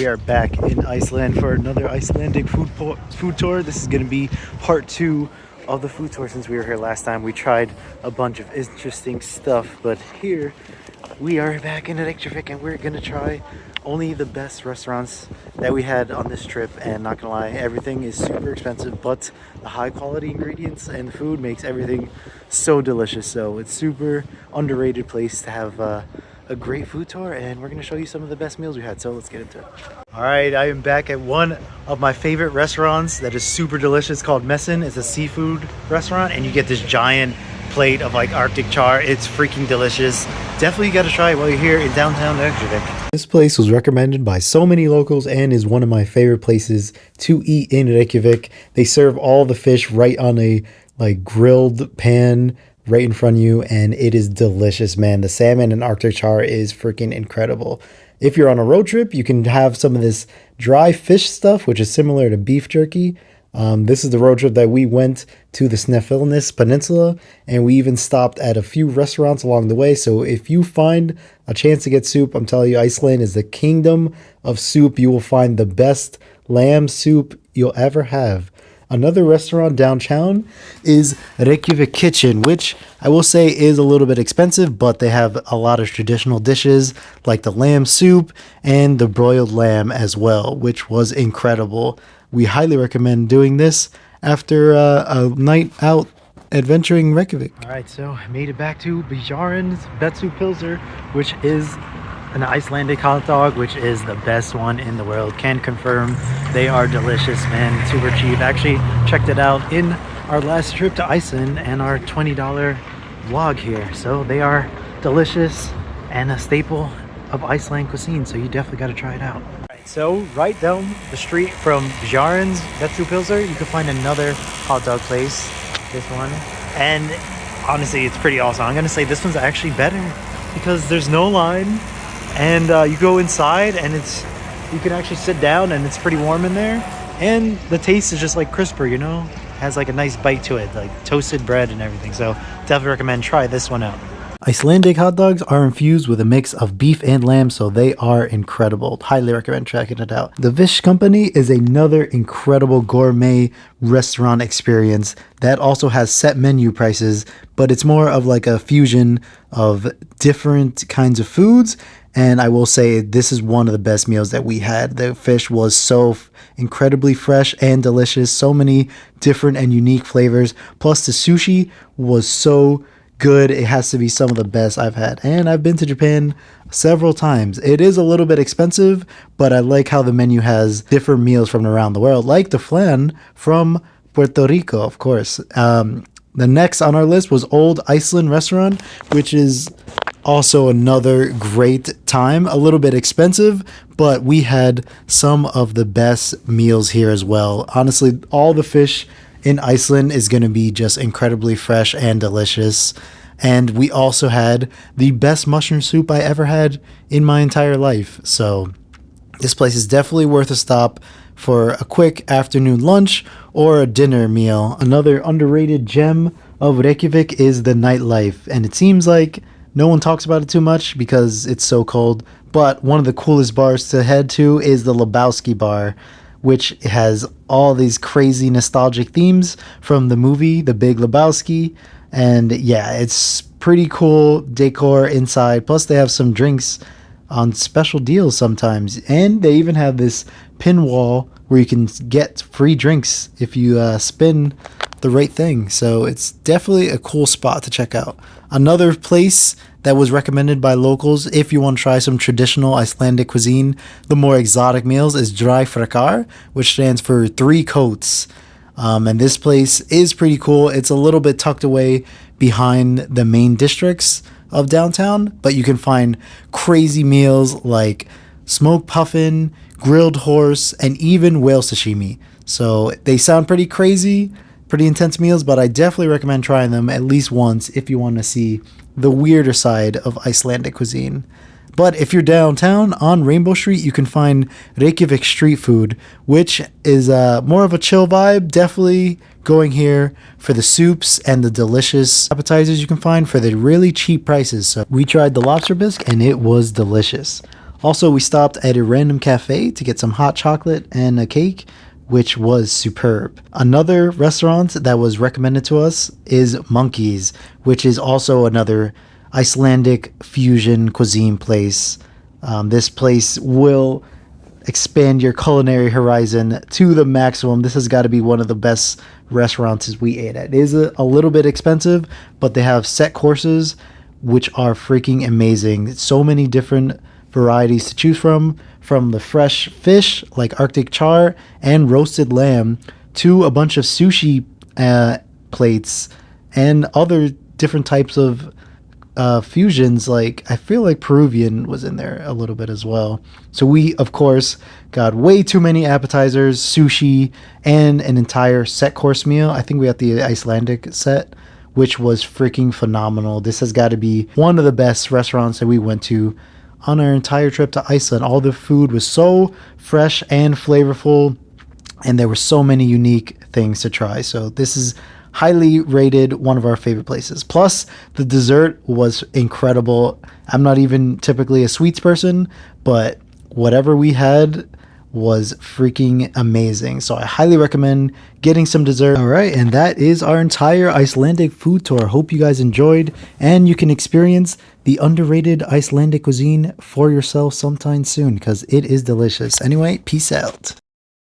we are back in Iceland for another Icelandic food tour. This is going to be part 2 of the food tour. Since we were here last time, we tried a bunch of interesting stuff, but here we are back in Reykjavik and we're going to try only the best restaurants that we had on this trip. And not gonna lie, everything is super expensive, but the high quality ingredients and the food makes everything so delicious. So it's super underrated place to have a great food tour, and we're going to show you some of the best meals we had. So let's get into it. All right, I am back at one of my favorite restaurants that is super delicious called Messen. It's a seafood restaurant, and you get this giant plate of like Arctic char. It's freaking delicious. Definitely got to try it while you're here in downtown Reykjavik. This place was recommended by so many locals and is one of my favorite places to eat in Reykjavik. They serve all the fish right on a like grilled pan right in front of you, and it is delicious, man. The salmon and Arctic char is freaking incredible. If you're on a road trip, you can have some of this dry fish stuff, which is similar to beef jerky. This is the road trip that we went to the Snæfellsnes Peninsula, and we even stopped at a few restaurants along the way. So if you find a chance to get soup, I'm telling you, Iceland is the kingdom of soup. You will find the best lamb soup you'll ever have. Another restaurant downtown is Reykjavik Kitchen, which I will say is a little bit expensive, but they have a lot of traditional dishes like the lamb soup and the broiled lamb as well, which was incredible. We highly recommend doing this after a night out adventuring Reykjavik. All right, so I made it back to Bjarins Pt.2, which is an Icelandic hot dog, which is the best one in the world. Can confirm they are delicious, man. Super cheap. Actually checked it out in our last trip to Iceland and our $20 vlog here. So they are delicious and a staple of Iceland cuisine, so you definitely got to try it out. Alright, so right down the street from Bjarins Pt.2 you can find another hot dog place, this one, and honestly it's pretty awesome. I'm gonna say this one's actually better because there's no line. And you go inside and you can actually sit down and it's pretty warm in there. And the taste is just like crisper, you know? Has like a nice bite to it, like toasted bread and everything. So definitely recommend try this one out. Icelandic hot dogs are infused with a mix of beef and lamb, so they are incredible. Highly recommend checking it out. The Vish Company is another incredible gourmet restaurant experience that also has set menu prices, but it's more of like a fusion of different kinds of foods. And I will say this is one of the best meals that we had. The fish was so incredibly fresh and delicious. So many different and unique flavors. Plus the sushi was so good. It has to be some of the best I've had. And I've been to Japan several times. It is a little bit expensive, but I like how the menu has different meals from around the world, like the flan from Puerto Rico, of course. The next on our list was Old Iceland Restaurant, which is also another great time. A little bit expensive, but we had some of the best meals here as well. Honestly, all the fish in Iceland is going to be just incredibly fresh and delicious. And we also had the best mushroom soup I ever had in my entire life. So this place is definitely worth a stop for a quick afternoon lunch or a dinner meal. Another underrated gem of Reykjavik is the Nightlife. And it seems like no one talks about it too much because it's so cold, but one of the coolest bars to head to is the Lebowski bar, which has all these crazy nostalgic themes from the movie The Big Lebowski. And yeah, it's pretty cool decor inside. Plus they have some drinks on special deals sometimes. And they even have this pin wall where you can get free drinks if you spin the right thing. So it's definitely a cool spot to check out. Another place that was recommended by locals if you want to try some traditional Icelandic cuisine, the more exotic meals, is Dry Frekar, which stands for 3 coats. And this place is pretty cool. It's a little bit tucked away behind the main districts of downtown, but you can find crazy meals like smoked puffin, grilled horse, and even whale sashimi. So they sound pretty crazy, pretty intense meals, but I definitely recommend trying them at least once if you want to see the weirder side of Icelandic cuisine. But if you're downtown on Rainbow Street, you can find Reykjavik street food, which is more of a chill vibe. Definitely going here for the soups and the delicious appetizers you can find for the really cheap prices. So we tried the lobster bisque and it was delicious. Also, we stopped at a random cafe to get some hot chocolate and a cake, which was superb. Another restaurant that was recommended to us is Monkey's, which is also another Icelandic fusion cuisine place. This place will expand your culinary horizon to the maximum. This has got to be one of the best restaurants we ate at. It is a little bit expensive, but they have set courses which are freaking amazing. So many different varieties to choose from the fresh fish like Arctic char and roasted lamb to a bunch of sushi plates and other different types of fusions. Like I feel like Peruvian was in there a little bit as well. So we of course got way too many appetizers, sushi, and an entire set course meal. I think we got the Icelandic set, which was freaking phenomenal. This has got to be one of the best restaurants that we went to on our entire trip to Iceland. All the food was so fresh and flavorful, and there were so many unique things to try. So this is highly rated, one of our favorite places. Plus, the dessert was incredible. I'm not even typically a sweets person, but whatever we had was freaking amazing. So I highly recommend getting some dessert. All right, and that is our entire Icelandic food tour. Hope you guys enjoyed, and you can experience the underrated Icelandic cuisine for yourself sometime soon because it is delicious. Anyway, peace out.